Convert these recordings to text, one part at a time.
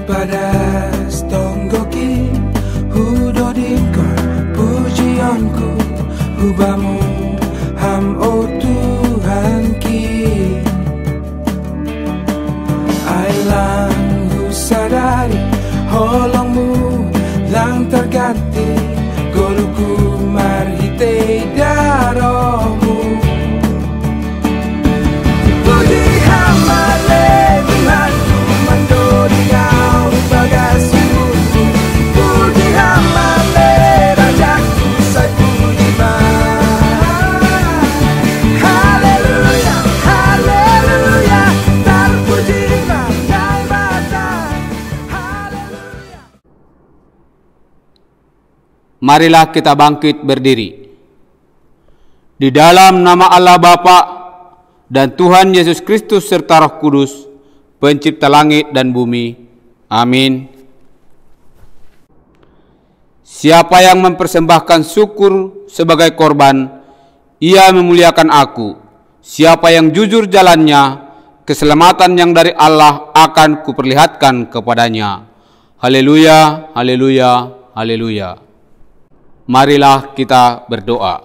padas tonggoki hudodingkor pujianku hubamu ham o Tuhanki ailang husadari holongmu lang terganti goluku marhite daromu puji hamale Tuhanku mandori kau bagasiku puji hamale rajaku saya puji haleluya haleluya terpujilah Dai Bapa haleluya. Marilah kita bangkit berdiri. Di dalam nama Allah Bapa dan Tuhan Yesus Kristus serta Roh Kudus, pencipta langit dan bumi. Amin. Siapa yang mempersembahkan syukur sebagai korban, ia memuliakan aku. Siapa yang jujur jalannya, keselamatan yang dari Allah akan kuperlihatkan kepadanya. Haleluya, haleluya, haleluya. Marilah kita berdoa.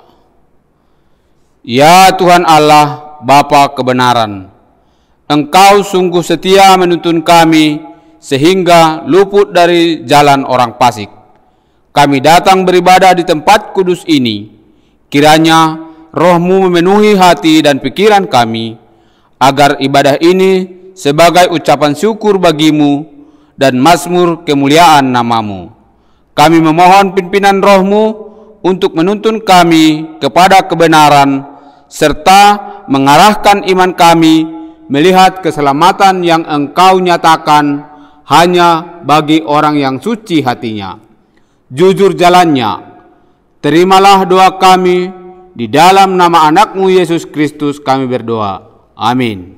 Ya Tuhan Allah, Bapa kebenaran, Engkau sungguh setia menuntun kami sehingga luput dari jalan orang fasik. Kami datang beribadah di tempat kudus ini. Kiranya Roh-Mu memenuhi hati dan pikiran kami, agar ibadah ini sebagai ucapan syukur bagi-Mu dan mazmur kemuliaan nama-Mu. Kami memohon pimpinan Roh-Mu untuk menuntun kami kepada kebenaran, serta mengarahkan iman kami melihat keselamatan yang Engkau nyatakan hanya bagi orang yang suci hatinya, jujur jalannya. Terimalah doa kami, di dalam nama anak-Mu Yesus Kristus kami berdoa. Amin.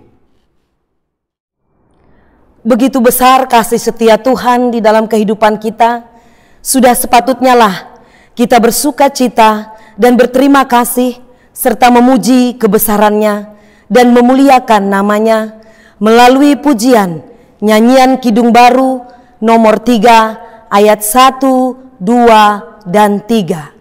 Begitu besar kasih setia Tuhan di dalam kehidupan kita, sudah sepatutnya lah kita bersuka cita dan berterima kasih serta memuji kebesarannya dan memuliakan namanya melalui pujian nyanyian Kidung Baru nomor 3 ayat 1, 2, dan 3.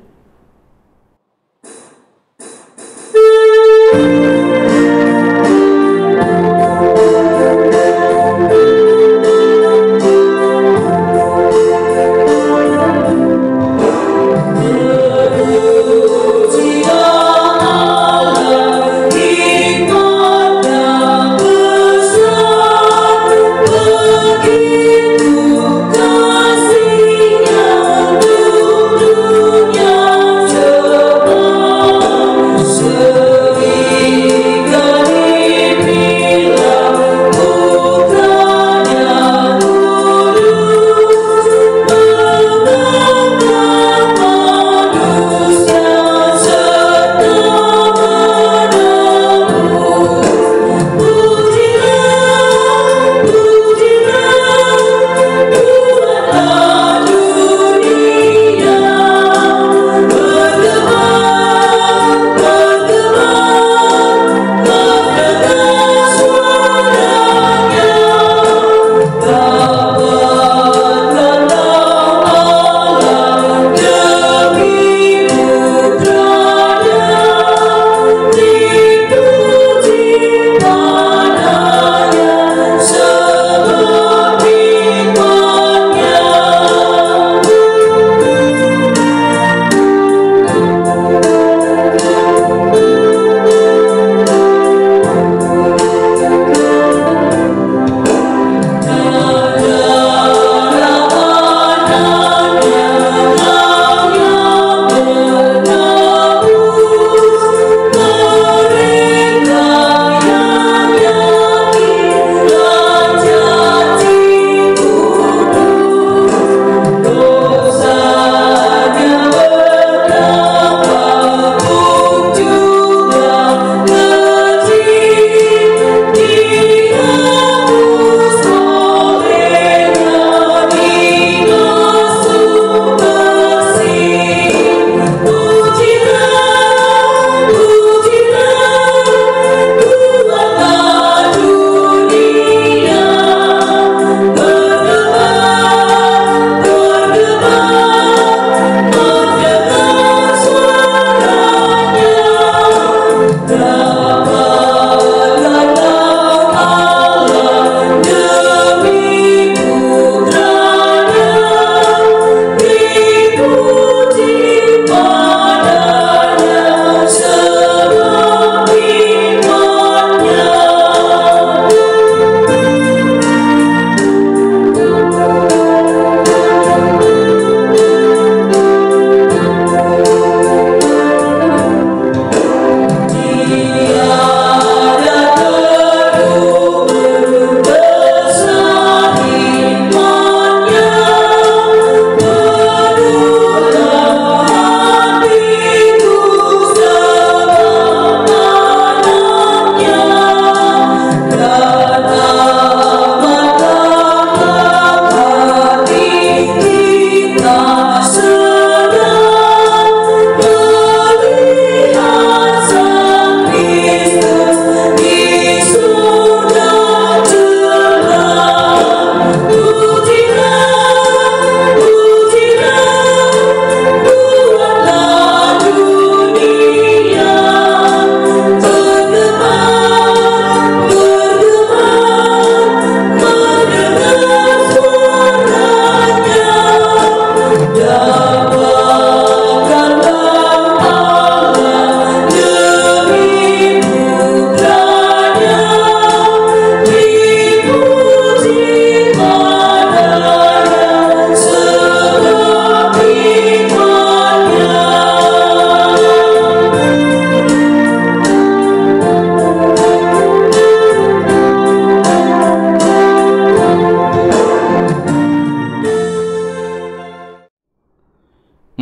Sering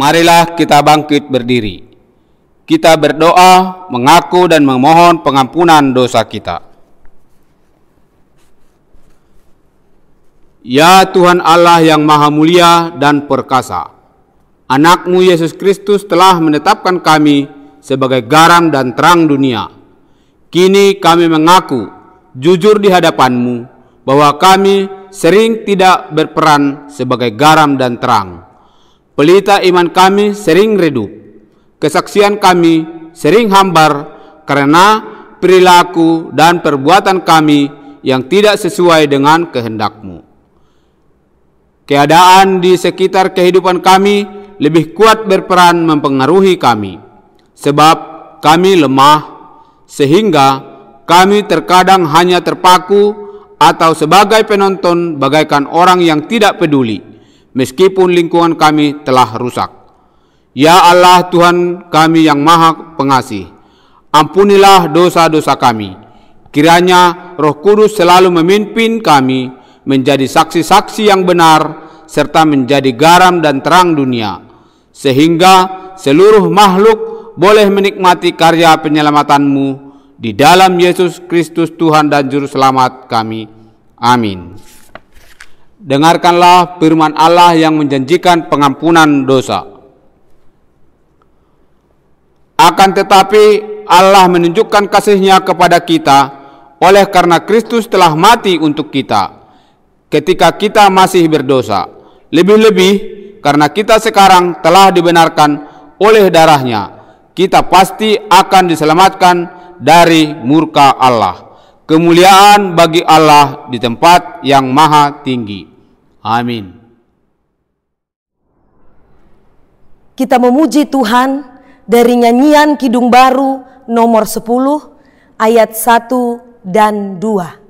Marilah kita bangkit berdiri. Kita berdoa, mengaku dan memohon pengampunan dosa kita. Ya Tuhan Allah yang maha mulia dan perkasa, Anak-Mu Yesus Kristus telah menetapkan kami sebagai garam dan terang dunia. Kini kami mengaku jujur di hadapan-Mu bahwa kami sering tidak berperan sebagai garam dan terang. Pelita iman kami sering redup. Kesaksian kami sering hambar karena perilaku dan perbuatan kami yang tidak sesuai dengan kehendak-Mu. Keadaan di sekitar kehidupan kami lebih kuat berperan mempengaruhi kami, sebab kami lemah, sehingga kami terkadang hanya terpaku atau sebagai penonton bagaikan orang yang tidak peduli, meskipun lingkungan kami telah rusak. Ya Allah Tuhan kami yang maha pengasih, ampunilah dosa-dosa kami. Kiranya Roh Kudus selalu memimpin kami menjadi saksi-saksi yang benar, serta menjadi garam dan terang dunia, sehingga seluruh makhluk boleh menikmati karya penyelamatanmu di dalam Yesus Kristus Tuhan dan Juru Selamat kami. Amin. Dengarkanlah firman Allah yang menjanjikan pengampunan dosa. Akan tetapi Allah menunjukkan kasih-Nya kepada kita oleh karena Kristus telah mati untuk kita ketika kita masih berdosa. Lebih-lebih karena kita sekarang telah dibenarkan oleh darah-Nya, kita pasti akan diselamatkan dari murka Allah. Kemuliaan bagi Allah di tempat yang maha tinggi. Amin. Kita memuji Tuhan dari nyanyian Kidung Baru nomor 10 ayat 1 dan 2.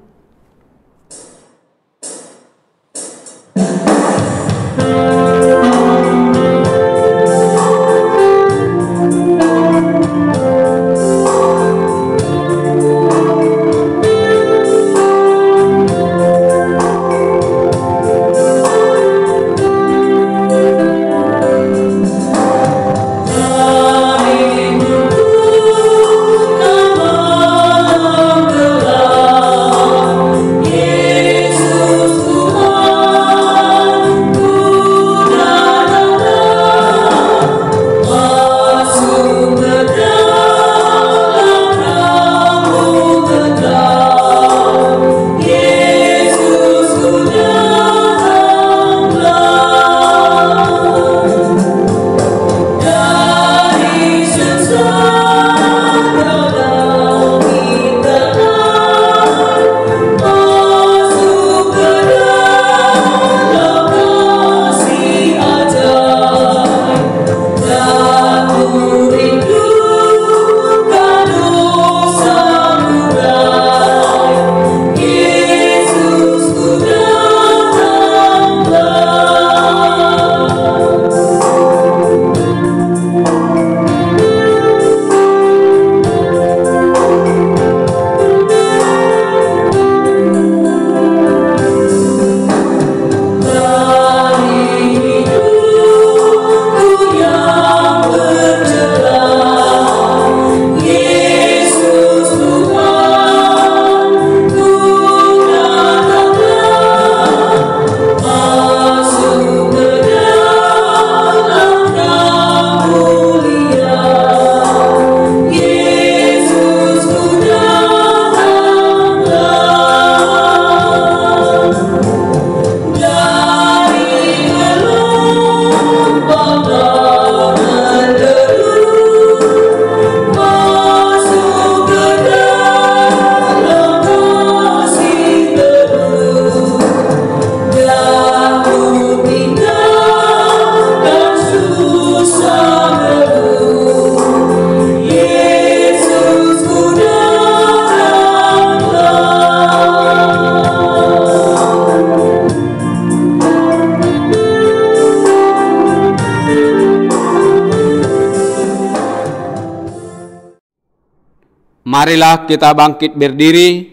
Marilah kita bangkit berdiri,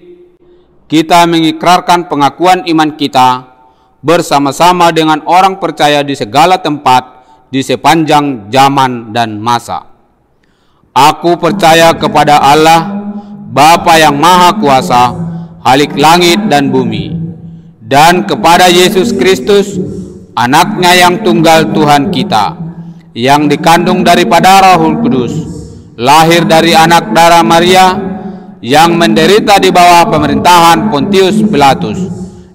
kita mengikrarkan pengakuan iman kita bersama-sama dengan orang percaya di segala tempat di sepanjang zaman dan masa. Aku percaya kepada Allah, Bapa yang Maha Kuasa, Khalik langit dan bumi, dan kepada Yesus Kristus, Anaknya yang tunggal Tuhan kita, yang dikandung daripada Roh Kudus, lahir dari anak darah Maria, yang menderita di bawah pemerintahan Pontius Pilatus,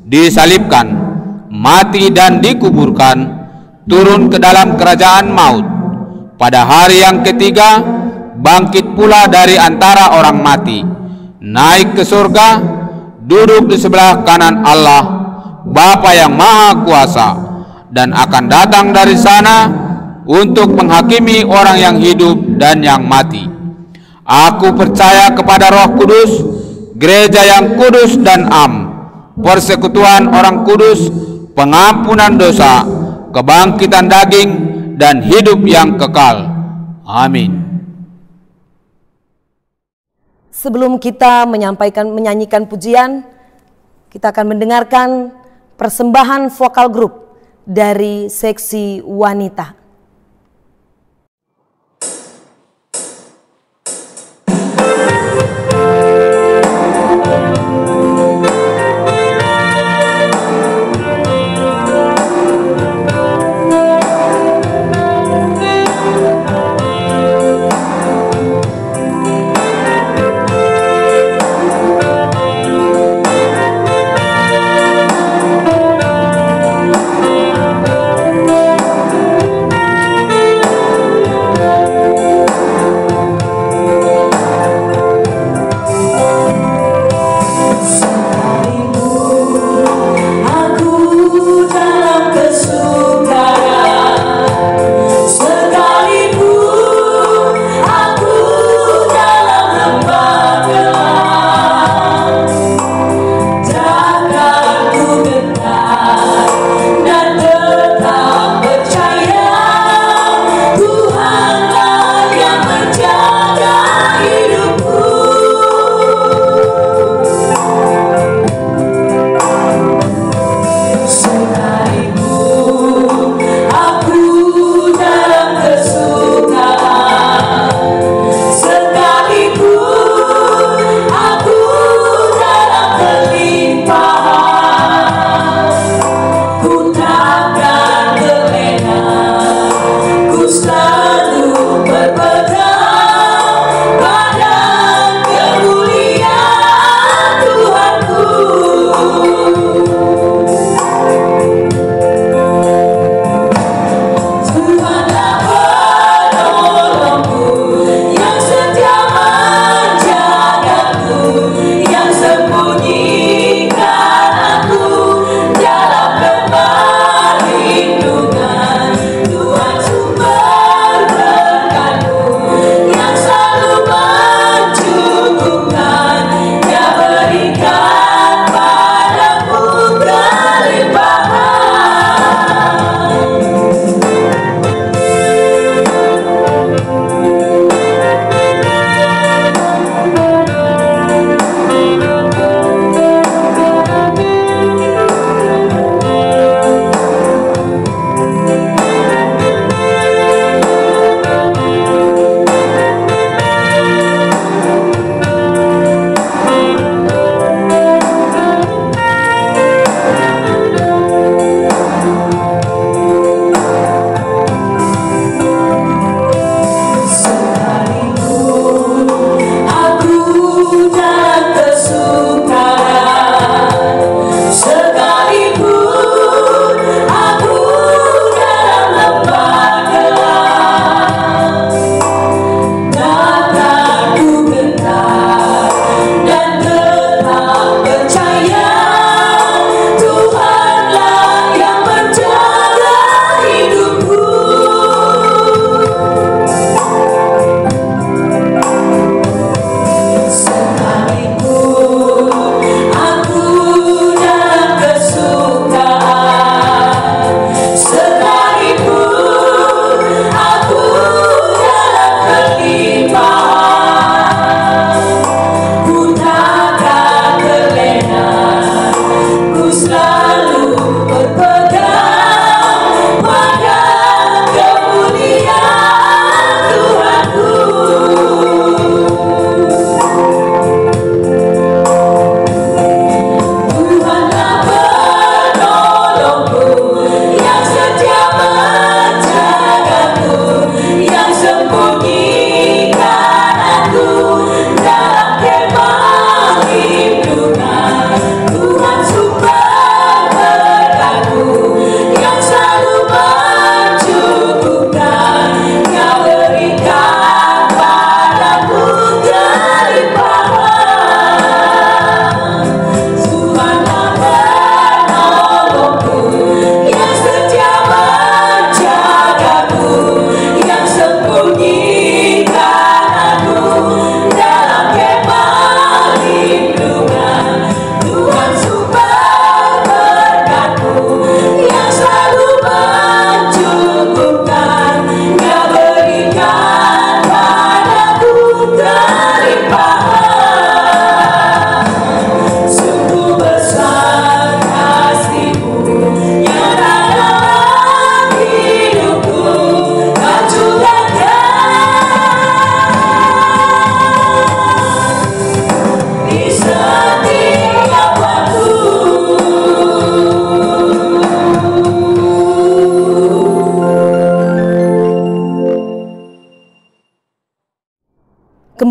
disalibkan, mati dan dikuburkan, turun ke dalam kerajaan maut. Pada hari yang ketiga, bangkit pula dari antara orang mati, naik ke surga, duduk di sebelah kanan Allah, Bapa yang Maha Kuasa, dan akan datang dari sana untuk menghakimi orang yang hidup dan yang mati. Aku percaya kepada Roh Kudus, gereja yang kudus dan am, persekutuan orang kudus, pengampunan dosa, kebangkitan daging, dan hidup yang kekal. Amin. Sebelum kita menyanyikan pujian, kita akan mendengarkan persembahan vokal grup dari seksi wanita. Haleluya,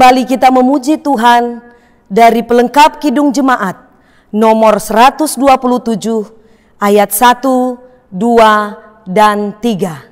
kembali kita memuji Tuhan dari pelengkap Kidung Jemaat nomor 127 ayat 1, 2, dan 3.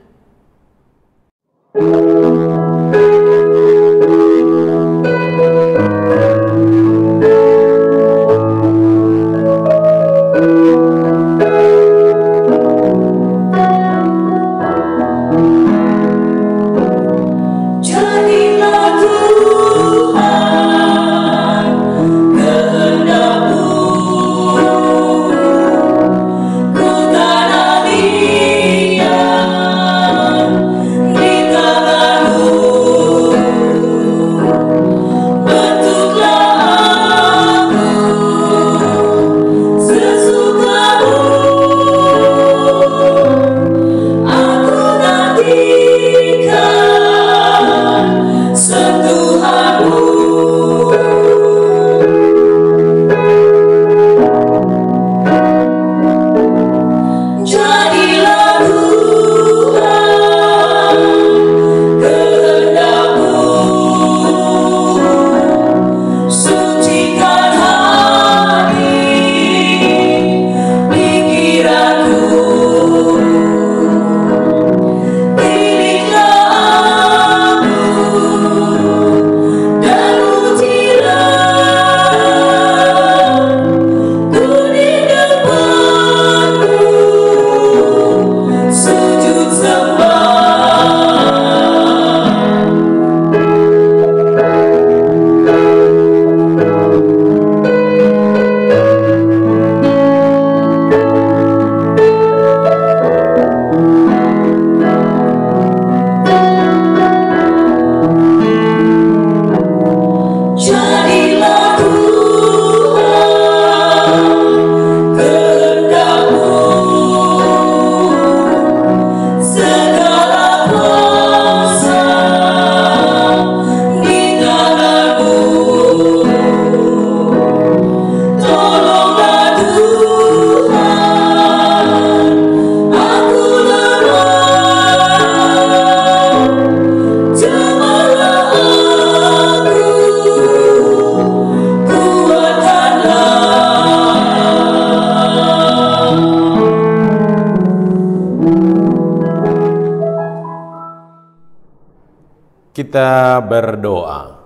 Kita berdoa.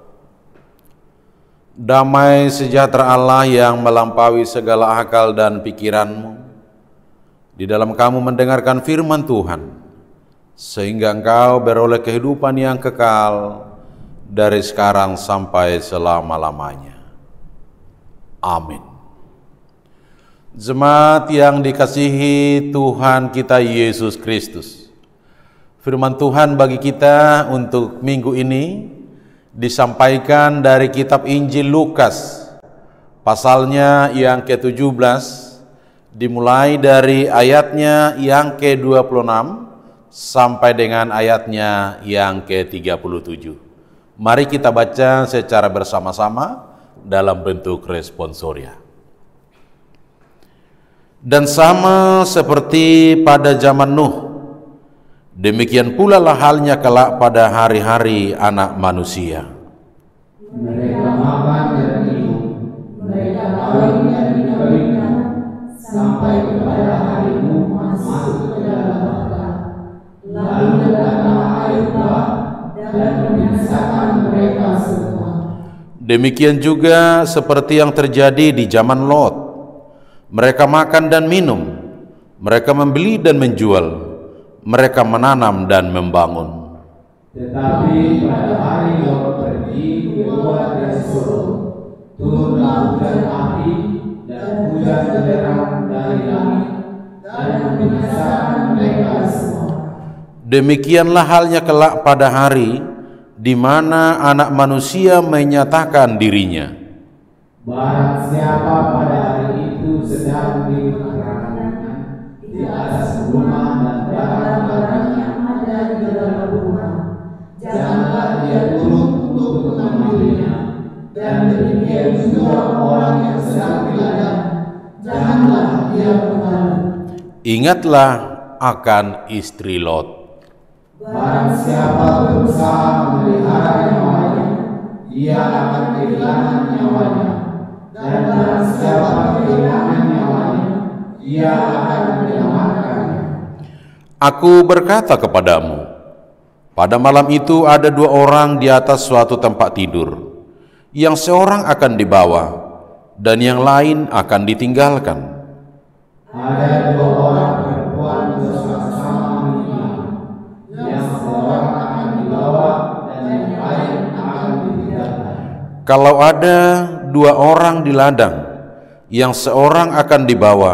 Damai sejahtera Allah yang melampaui segala akal dan pikiranmu, di dalam kamu mendengarkan firman Tuhan, sehingga engkau beroleh kehidupan yang kekal dari sekarang sampai selama-lamanya. Amin. Jemaat yang dikasihi Tuhan kita Yesus Kristus, firman Tuhan bagi kita untuk minggu ini disampaikan dari kitab Injil Lukas, pasalnya yang ke-17, dimulai dari ayatnya yang ke-26 sampai dengan ayatnya yang ke-37. Mari kita baca secara bersama-sama dalam bentuk responsoria. Dan sama seperti pada zaman Nuh, demikian pula lah halnya kelak pada hari-hari Anak Manusia. Mereka makan dan minum, mereka kawin dan dikawinkan, sampai kepada hari Nuh masuk ke dalam arka. Lalu datanglah air bah dan membinasakan mereka semua. Demikian juga seperti yang terjadi di zaman Lot. Mereka makan dan minum, mereka membeli dan menjual, mereka menanam dan membangun. Tetapi pada hari Lot pergi keluar dari Sodom, turunlah hujan api dan hujan belerang dari langit, dan membinasakan mereka semua. Demikianlah halnya kelak pada hari di mana Anak Manusia menyatakan dirinya. Barang siapa pada hari itu sedang diperkarakan di atas rumah dan barang-barang yang ada di dalam rumah, janganlah dia turun untuk mengambilnya. Dan demikian juga orang yang sedang di ladang, janganlah dia kembali. Ingatlah akan istri Lot. Barang siapa berusaha memelihara nyawanya, ia akan kehilangan nyawanya. Dan barang siapa kehilangan nyawanya, ia akan menyelamatkannya. Aku berkata kepadamu, pada malam itu ada 2 orang di atas suatu tempat tidur, yang seorang akan dibawa dan yang lain akan ditinggalkan. Ada 2 orang perempuan bersama-sama menginap, yang seorang akan dibawa dan yang lain akan ditinggalkan. Kalau ada 2 orang di ladang, yang seorang akan dibawa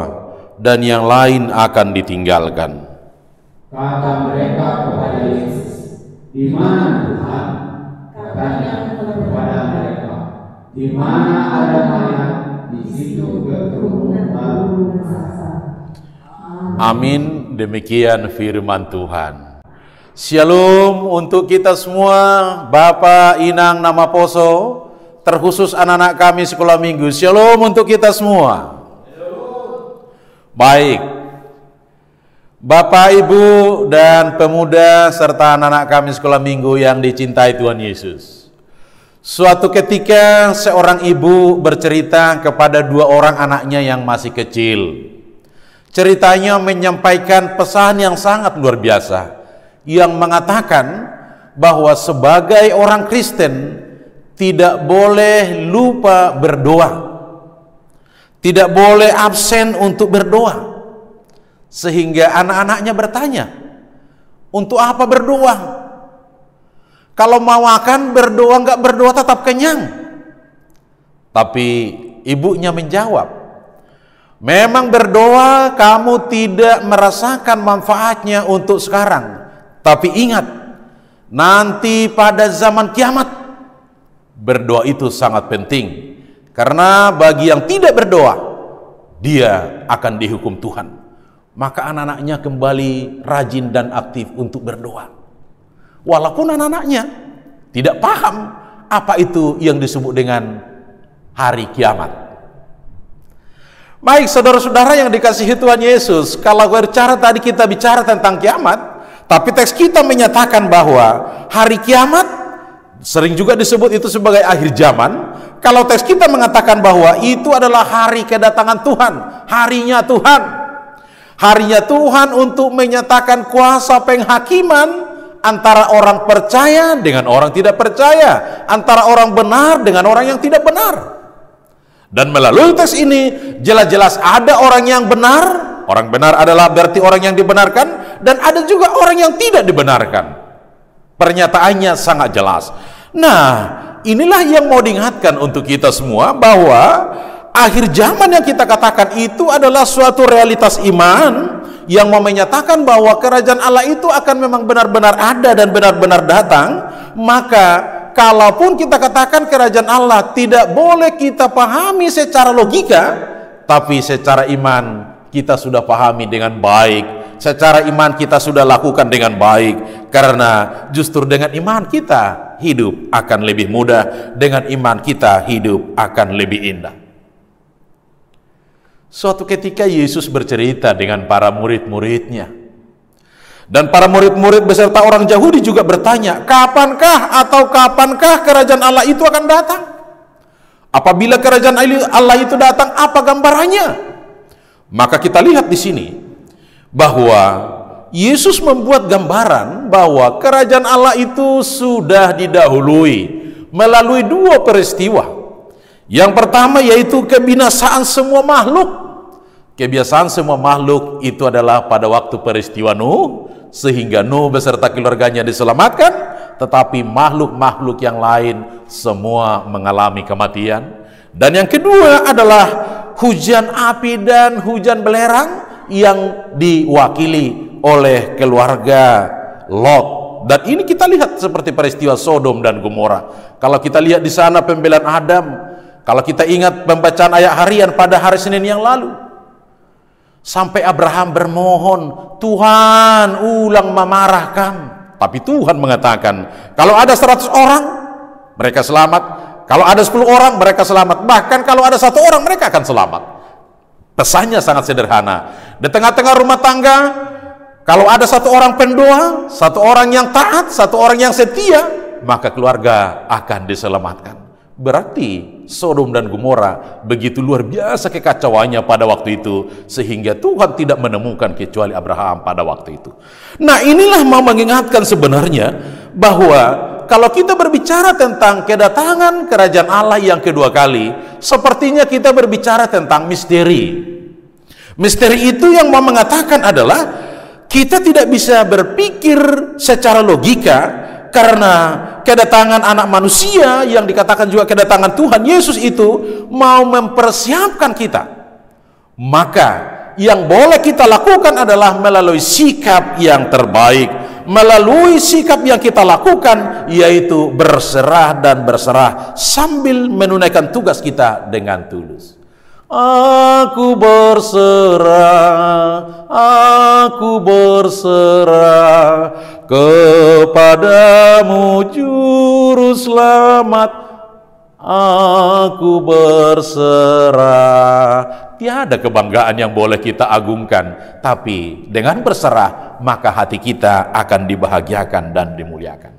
dan yang lain akan ditinggalkan. Kata mereka kepada Yesus, "Di mana Tuhan?" Katanya kepada mereka, "Di mana ada mayat, di situ berkerumun baru raksasa." Amin. Demikian firman Tuhan. Shalom untuk kita semua, Bapak, Inang, Nama Poso, terkhusus anak-anak kami sekolah minggu. Shalom untuk kita semua. Baik, Bapak, Ibu, dan pemuda serta anak-anak kami sekolah minggu yang dicintai Tuhan Yesus. Suatu ketika seorang ibu bercerita kepada 2 orang anaknya yang masih kecil. Ceritanya menyampaikan pesan yang sangat luar biasa, yang mengatakan bahwa sebagai orang Kristen tidak boleh lupa berdoa, tidak boleh absen untuk berdoa. Sehingga anak-anaknya bertanya, untuk apa berdoa? Kalau mau makan berdoa, nggak berdoa tetap kenyang. Tapi ibunya menjawab, memang berdoa kamu tidak merasakan manfaatnya untuk sekarang. Tapi ingat, nanti pada zaman kiamat, berdoa itu sangat penting. Karena bagi yang tidak berdoa, dia akan dihukum Tuhan. Maka anak-anaknya kembali rajin dan aktif untuk berdoa. Walaupun anak-anaknya tidak paham apa itu yang disebut dengan hari kiamat. Baik, saudara-saudara yang dikasihi Tuhan Yesus, kalau berbicara tadi kita bicara tentang kiamat, tapi teks kita menyatakan bahwa hari kiamat sering juga disebut itu sebagai akhir zaman. Kalau teks kita mengatakan bahwa itu adalah hari kedatangan Tuhan, harinya Tuhan. Harinya Tuhan untuk menyatakan kuasa penghakiman antara orang percaya dengan orang tidak percaya, antara orang benar dengan orang yang tidak benar. Dan melalui teks ini jelas-jelas ada orang yang benar. Orang benar adalah berarti orang yang dibenarkan, dan ada juga orang yang tidak dibenarkan. Pernyataannya sangat jelas. Nah, inilah yang mau diingatkan untuk kita semua, bahwa akhir zaman yang kita katakan itu adalah suatu realitas iman yang mau menyatakan bahwa kerajaan Allah itu akan memang benar-benar ada dan benar-benar datang. Maka kalaupun kita katakan kerajaan Allah, tidak boleh kita pahami secara logika, tapi secara iman kita sudah pahami dengan baik, secara iman kita sudah lakukan dengan baik. Karena justru dengan iman kita hidup akan lebih mudah, dengan iman kita hidup akan lebih indah. Suatu ketika Yesus bercerita dengan para murid-muridnya, dan para murid-murid beserta orang Yahudi juga bertanya, kapankah kerajaan Allah itu akan datang? Apabila kerajaan Allah itu datang, apa gambarannya? Maka kita lihat di sini bahwa Yesus membuat gambaran bahwa kerajaan Allah itu sudah didahului melalui 2 peristiwa. Yang pertama yaitu kebinasaan semua makhluk. Kebiasaan semua makhluk itu adalah pada waktu peristiwa Nuh, sehingga Nuh beserta keluarganya diselamatkan, tetapi makhluk-makhluk yang lain semua mengalami kematian. Dan yang kedua adalah hujan api dan hujan belerang yang diwakili oleh keluarga Lot. Dan ini kita lihat seperti peristiwa Sodom dan Gomora. Kalau kita lihat di sana pembelaan Adam, kalau kita ingat pembacaan ayat harian pada hari Senin yang lalu, sampai Abraham bermohon, Tuhan ulang memarahkan. Tapi Tuhan mengatakan, kalau ada 100 orang mereka selamat, kalau ada 10 orang mereka selamat, bahkan kalau ada 1 orang mereka akan selamat. Pesannya sangat sederhana. Di tengah-tengah rumah tangga, kalau ada 1 orang pendoa, 1 orang yang taat, 1 orang yang setia, maka keluarga akan diselamatkan. Berarti Sodom dan Gomora begitu luar biasa kekacauannya pada waktu itu, sehingga Tuhan tidak menemukan kecuali Abraham pada waktu itu. Nah, inilah mau mengingatkan sebenarnya bahwa kalau kita berbicara tentang kedatangan kerajaan Allah yang kedua kali, sepertinya kita berbicara tentang misteri. Misteri itu yang mau mengatakan adalah kita tidak bisa berpikir secara logika, karena kedatangan anak manusia yang dikatakan juga kedatangan Tuhan Yesus itu mau mempersiapkan kita. Maka yang boleh kita lakukan adalah melalui sikap yang terbaik, melalui sikap yang kita lakukan, yaitu berserah dan berserah sambil menunaikan tugas kita dengan tulus. Aku berserah kepadamu Juru Selamat. Aku berserah. Tiada kebanggaan yang boleh kita agungkan, tapi dengan berserah maka hati kita akan dibahagiakan dan dimuliakan.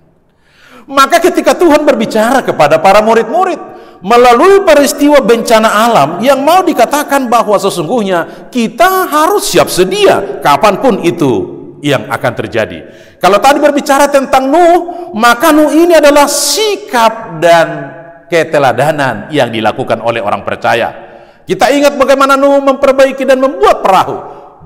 Maka ketika Tuhan berbicara kepada para murid-murid melalui peristiwa bencana alam yang mau dikatakan bahwa sesungguhnya kita harus siap sedia kapanpun itu yang akan terjadi. Kalau tadi berbicara tentang Nuh, maka Nuh ini adalah sikap dan keteladanan yang dilakukan oleh orang percaya. Kita ingat bagaimana Nuh memperbaiki dan membuat perahu.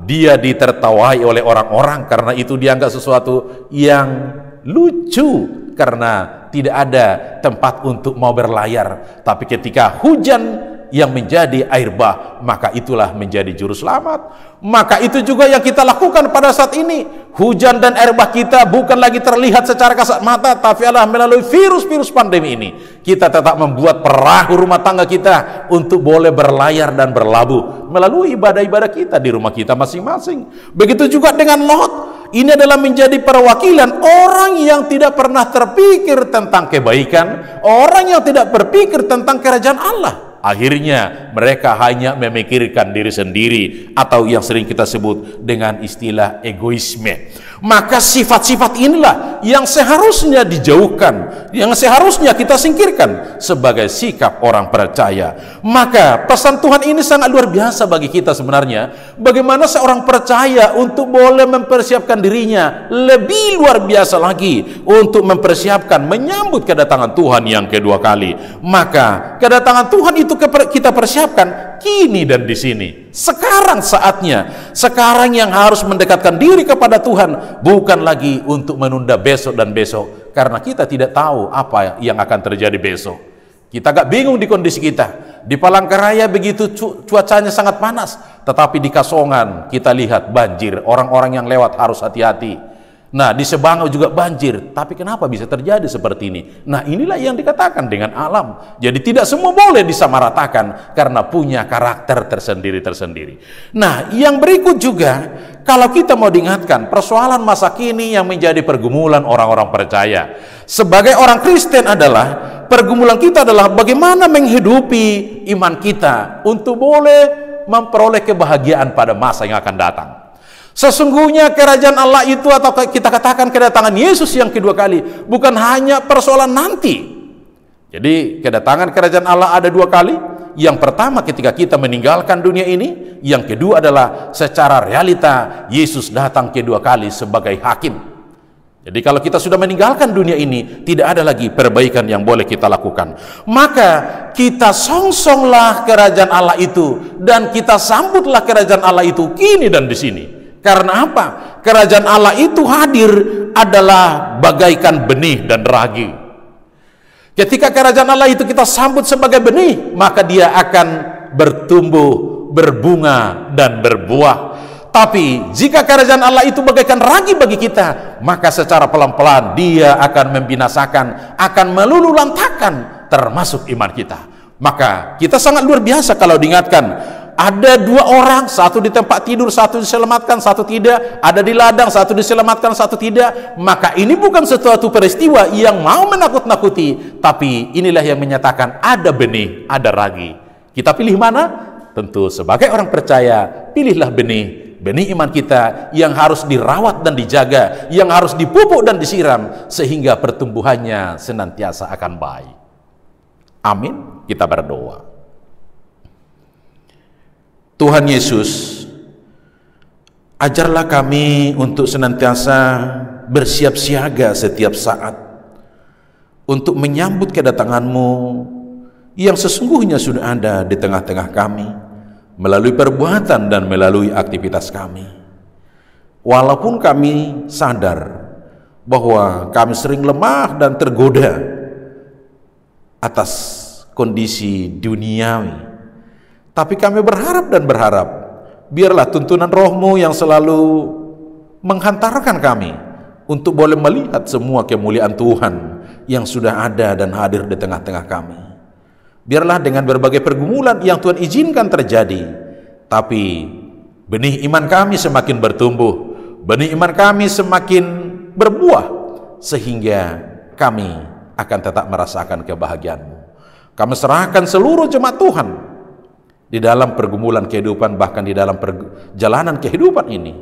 Dia ditertawai oleh orang-orang karena itu dianggap sesuatu yang lucu, karena tidak ada tempat untuk mau berlayar. Tapi ketika hujan yang menjadi air bah, maka itulah menjadi juru selamat. Maka itu juga yang kita lakukan pada saat ini. Hujan dan air bah kita bukan lagi terlihat secara kasat mata, tapi adalah melalui virus-virus pandemi ini. Kita tetap membuat perahu rumah tangga kita untuk boleh berlayar dan berlabuh melalui ibadah-ibadah kita di rumah kita masing-masing. Begitu juga dengan Lot. Ini adalah menjadi perwakilan orang yang tidak pernah terpikir tentang kebaikan, orang yang tidak berpikir tentang kerajaan Allah. Akhirnya mereka hanya memikirkan diri sendiri, atau yang sering kita sebut dengan istilah egoisme. Maka sifat-sifat inilah yang seharusnya dijauhkan, yang seharusnya kita singkirkan sebagai sikap orang percaya. Maka pesan Tuhan ini sangat luar biasa bagi kita sebenarnya. Bagaimana seorang percaya untuk boleh mempersiapkan dirinya lebih luar biasa lagi untuk mempersiapkan menyambut kedatangan Tuhan yang kedua kali. Maka kedatangan Tuhan itu kita persiapkan kini dan di sini. Sekarang saatnya, sekarang yang harus mendekatkan diri kepada Tuhan, bukan lagi untuk menunda besok dan besok, karena kita tidak tahu apa yang akan terjadi besok. Kita agak bingung di kondisi kita. Di Palangkaraya begitu cuacanya sangat panas, tetapi di Kasongan kita lihat banjir, orang-orang yang lewat harus hati-hati. Nah, di Sebangau juga banjir, tapi kenapa bisa terjadi seperti ini? Nah, inilah yang dikatakan dengan alam. Jadi tidak semua boleh disamaratakan karena punya karakter tersendiri-tersendiri. Nah, yang berikut juga, kalau kita mau diingatkan, persoalan masa kini yang menjadi pergumulan orang-orang percaya. Sebagai orang Kristen adalah, pergumulan kita adalah bagaimana menghidupi iman kita untuk boleh memperoleh kebahagiaan pada masa yang akan datang. Sesungguhnya kerajaan Allah itu, atau kita katakan kedatangan Yesus yang kedua kali, bukan hanya persoalan nanti. Jadi kedatangan kerajaan Allah ada dua kali. Yang pertama ketika kita meninggalkan dunia ini, yang kedua adalah secara realita Yesus datang kedua kali sebagai hakim. Jadi kalau kita sudah meninggalkan dunia ini, tidak ada lagi perbaikan yang boleh kita lakukan. Maka kita songsonglah kerajaan Allah itu, dan kita sambutlah kerajaan Allah itu kini dan di sini. Karena apa? Kerajaan Allah itu hadir adalah bagaikan benih dan ragi. Ketika kerajaan Allah itu kita sambut sebagai benih, maka dia akan bertumbuh, berbunga, dan berbuah. Tapi jika kerajaan Allah itu bagaikan ragi bagi kita, maka secara pelan-pelan dia akan membinasakan, akan meluluhlantahkan termasuk iman kita. Maka kita sangat luar biasa kalau diingatkan, ada dua orang, satu di tempat tidur, satu diselamatkan, satu tidak. Ada di ladang, satu diselamatkan, satu tidak. Maka ini bukan suatu peristiwa yang mau menakut-nakuti, tapi inilah yang menyatakan ada benih, ada ragi. Kita pilih mana? Tentu sebagai orang percaya, pilihlah benih benih iman kita yang harus dirawat dan dijaga, yang harus dipupuk dan disiram, sehingga pertumbuhannya senantiasa akan baik. Amin. Kita berdoa. Tuhan Yesus, ajarlah kami untuk senantiasa bersiap siaga setiap saat untuk menyambut kedatangan-Mu yang sesungguhnya sudah ada di tengah-tengah kami, melalui perbuatan dan melalui aktivitas kami. Walaupun kami sadar bahwa kami sering lemah dan tergoda atas kondisi duniawi, tapi kami berharap dan berharap, biarlah tuntunan Roh-Mu yang selalu menghantarkan kami untuk boleh melihat semua kemuliaan Tuhan yang sudah ada dan hadir di tengah-tengah kami. Biarlah dengan berbagai pergumulan yang Tuhan izinkan terjadi, tapi benih iman kami semakin bertumbuh, benih iman kami semakin berbuah, sehingga kami akan tetap merasakan kebahagiaan-Mu. Kami serahkan seluruh jemaat Tuhan di dalam pergumulan kehidupan, bahkan di dalam perjalanan kehidupan ini.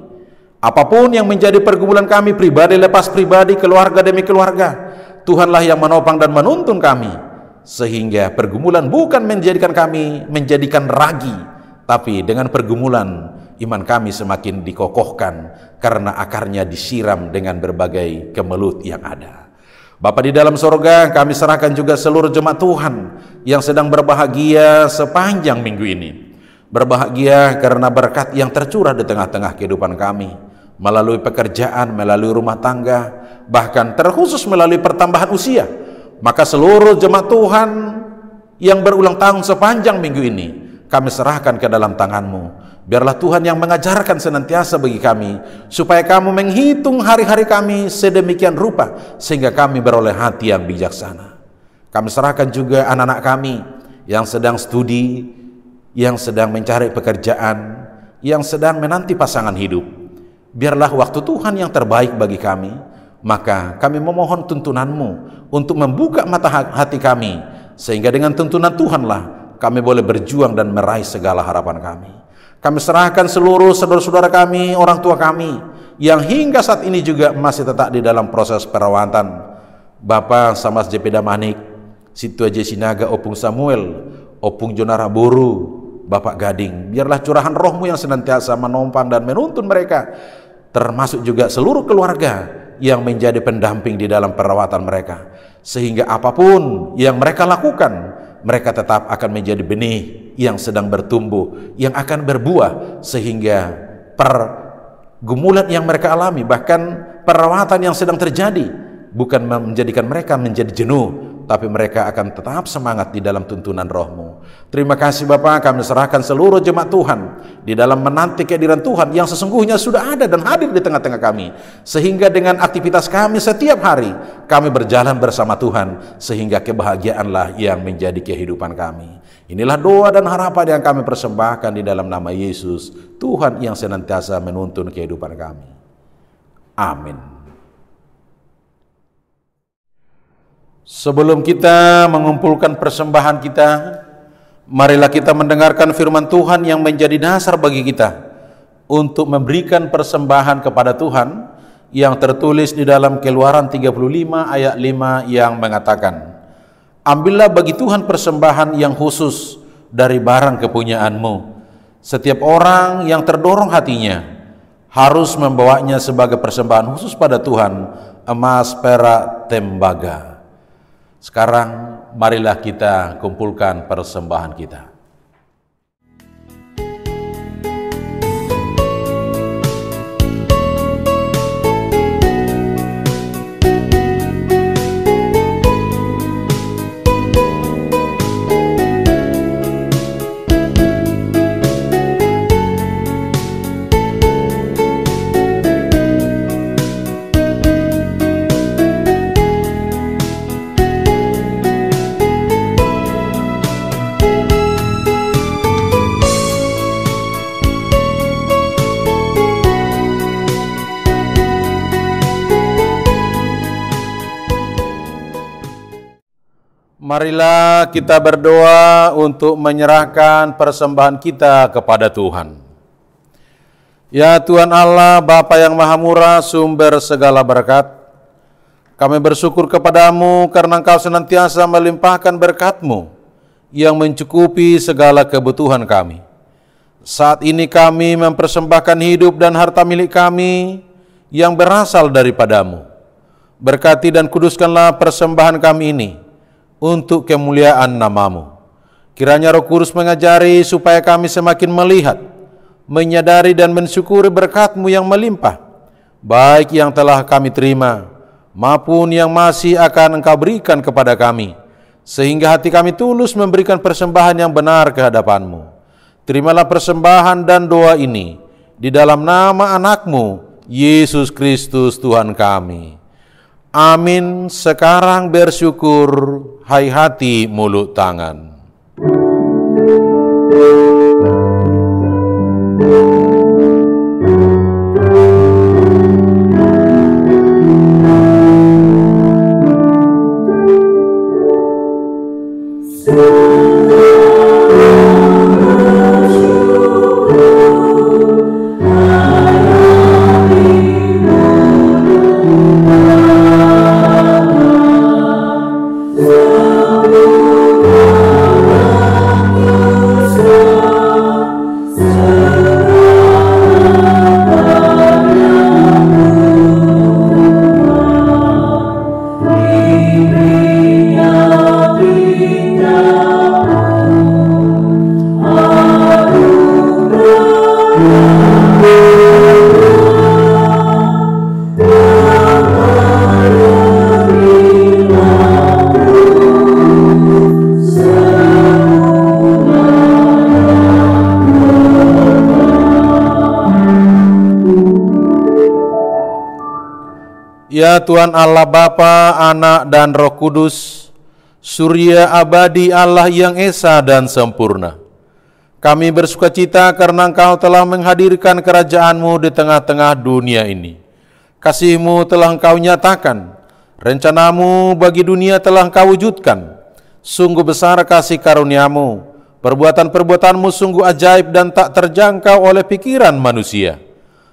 Apapun yang menjadi pergumulan kami, pribadi lepas pribadi, keluarga demi keluarga, Tuhanlah yang menopang dan menuntun kami, sehingga pergumulan bukan menjadikan ragi, tapi dengan pergumulan iman kami semakin dikokohkan karena akarnya disiram dengan berbagai kemelut yang ada. Bapa di dalam sorga, kami serahkan juga seluruh jemaat Tuhan yang sedang berbahagia sepanjang minggu ini. Berbahagia karena berkat yang tercurah di tengah-tengah kehidupan kami, melalui pekerjaan, melalui rumah tangga, bahkan terkhusus melalui pertambahan usia. Maka seluruh jemaat Tuhan yang berulang tahun sepanjang minggu ini, kami serahkan ke dalam tangan-Mu. Biarlah Tuhan yang mengajarkan senantiasa bagi kami, supaya kamu menghitung hari-hari kami sedemikian rupa, sehingga kami beroleh hati yang bijaksana. Kami serahkan juga anak-anak kami yang sedang studi, yang sedang mencari pekerjaan, yang sedang menanti pasangan hidup. Biarlah waktu Tuhan yang terbaik bagi kami. Maka kami memohon tuntunan-Mu untuk membuka mata hati kami, sehingga dengan tuntunan Tuhanlah kami boleh berjuang dan meraih segala harapan kami. Kami serahkan seluruh saudara-saudara kami, orang tua kami, yang hingga saat ini juga masih tetap di dalam proses perawatan. Bapak Samas JP Damanik, Situ Aja Sinaga, Opung Samuel, Opung Jonara Boru, Bapak Gading, biarlah curahan Roh-Mu yang senantiasa menompang dan menuntun mereka, termasuk juga seluruh keluarga yang menjadi pendamping di dalam perawatan mereka, sehingga apapun yang mereka lakukan, mereka tetap akan menjadi benih yang sedang bertumbuh, yang akan berbuah, sehingga pergumulan yang mereka alami, bahkan perawatan yang sedang terjadi, bukan menjadikan mereka menjadi jenuh, tapi mereka akan tetap semangat di dalam tuntunan Roh-Mu. Terima kasih Bapa, kami serahkan seluruh jemaat Tuhan di dalam menanti kehadiran Tuhan yang sesungguhnya sudah ada dan hadir di tengah-tengah kami, sehingga dengan aktivitas kami setiap hari, kami berjalan bersama Tuhan, sehingga kebahagiaanlah yang menjadi kehidupan kami. Inilah doa dan harapan yang kami persembahkan di dalam nama Yesus, Tuhan yang senantiasa menuntun kehidupan kami. Amin. Sebelum kita mengumpulkan persembahan kita, marilah kita mendengarkan firman Tuhan yang menjadi dasar bagi kita untuk memberikan persembahan kepada Tuhan, yang tertulis di dalam Keluaran 35 ayat 5 yang mengatakan, ambillah bagi Tuhan persembahan yang khusus dari barang kepunyaanmu. Setiap orang yang terdorong hatinya harus membawanya sebagai persembahan khusus pada Tuhan, emas, perak, tembaga. Sekarang marilah kita kumpulkan persembahan kita. Marilah kita berdoa untuk menyerahkan persembahan kita kepada Tuhan. Ya Tuhan Allah, Bapa yang Maha Murah, sumber segala berkat, kami bersyukur kepadamu karena Engkau senantiasa melimpahkan berkat-Mu yang mencukupi segala kebutuhan kami. Saat ini kami mempersembahkan hidup dan harta milik kami yang berasal daripada-Mu. Berkati dan kuduskanlah persembahan kami ini untuk kemuliaan nama-Mu. Kiranya Roh Kudus mengajari supaya kami semakin melihat, menyadari dan mensyukuri berkat-Mu yang melimpah, baik yang telah kami terima maupun yang masih akan Engkau berikan kepada kami, sehingga hati kami tulus memberikan persembahan yang benar ke hadapan-Mu. Terimalah persembahan dan doa ini di dalam nama anak-Mu, Yesus Kristus Tuhan kami. Amin. Sekarang bersyukur, hai hati mulut tangan. Ya Tuhan Allah Bapa, Anak dan Roh Kudus, Surya abadi Allah yang esa dan sempurna, kami bersukacita karena Engkau telah menghadirkan kerajaan-Mu di tengah-tengah dunia ini. Kasih-Mu telah Engkau nyatakan, rencana-Mu bagi dunia telah Engkau wujudkan. Sungguh besar kasih karunia-Mu, perbuatan-perbuatan-Mu sungguh ajaib dan tak terjangkau oleh pikiran manusia.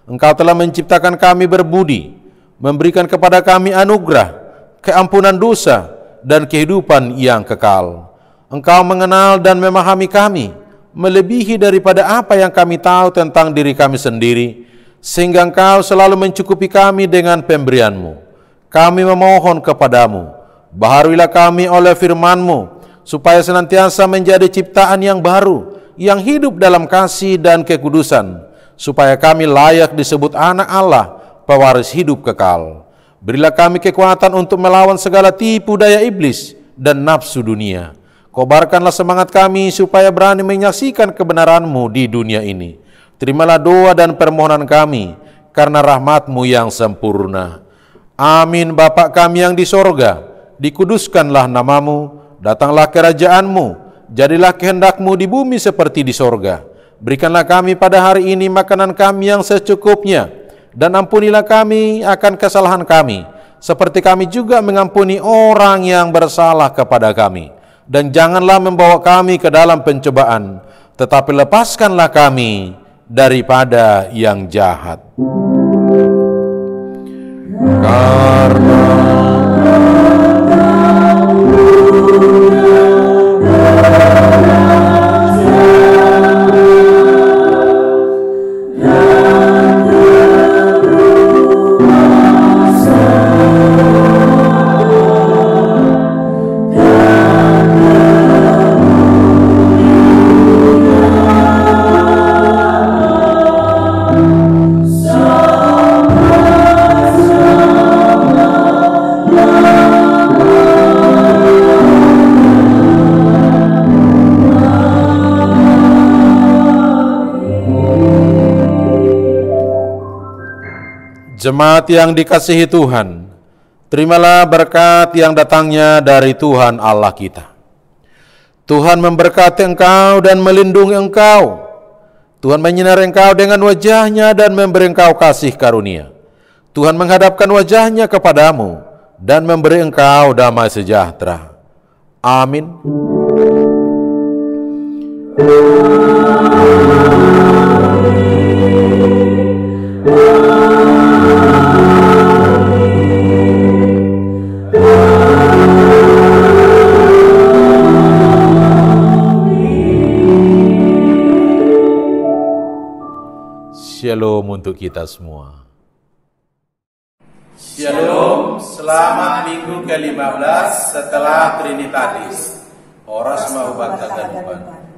Engkau telah menciptakan kami berbudi, memberikan kepada kami anugerah, keampunan dosa, dan kehidupan yang kekal. Engkau mengenal dan memahami kami, melebihi daripada apa yang kami tahu tentang diri kami sendiri, sehingga Engkau selalu mencukupi kami dengan pemberian-Mu. Kami memohon kepadamu, baharuilah kami oleh firman-Mu, supaya senantiasa menjadi ciptaan yang baru, yang hidup dalam kasih dan kekudusan, supaya kami layak disebut anak Allah, pewaris hidup kekal. Berilah kami kekuatan untuk melawan segala tipu daya iblis dan nafsu dunia. Kobarkanlah semangat kami supaya berani menyaksikan kebenaran-Mu di dunia ini. Terimalah doa dan permohonan kami karena rahmat-Mu yang sempurna. Amin. Bapa kami yang di sorga, dikuduskanlah nama-Mu, datanglah kerajaan-Mu, jadilah kehendak-Mu di bumi seperti di sorga. Berikanlah kami pada hari ini makanan kami yang secukupnya, dan ampunilah kami akan kesalahan kami, seperti kami juga mengampuni orang yang bersalah kepada kami. Dan janganlah membawa kami ke dalam pencobaan, tetapi lepaskanlah kami daripada yang jahat. Karena jemaat yang dikasihi Tuhan, terimalah berkat yang datangnya dari Tuhan Allah kita. Tuhan memberkati engkau dan melindungi engkau. Tuhan menyinari engkau dengan wajah-Nya dan memberi engkau kasih karunia. Tuhan menghadapkan wajah-Nya kepadamu dan memberi engkau damai sejahtera. Amin. Shalom untuk kita semua. Shalom, selamat minggu ke-15 setelah Trinitatis. Horas mau bantah kadupan.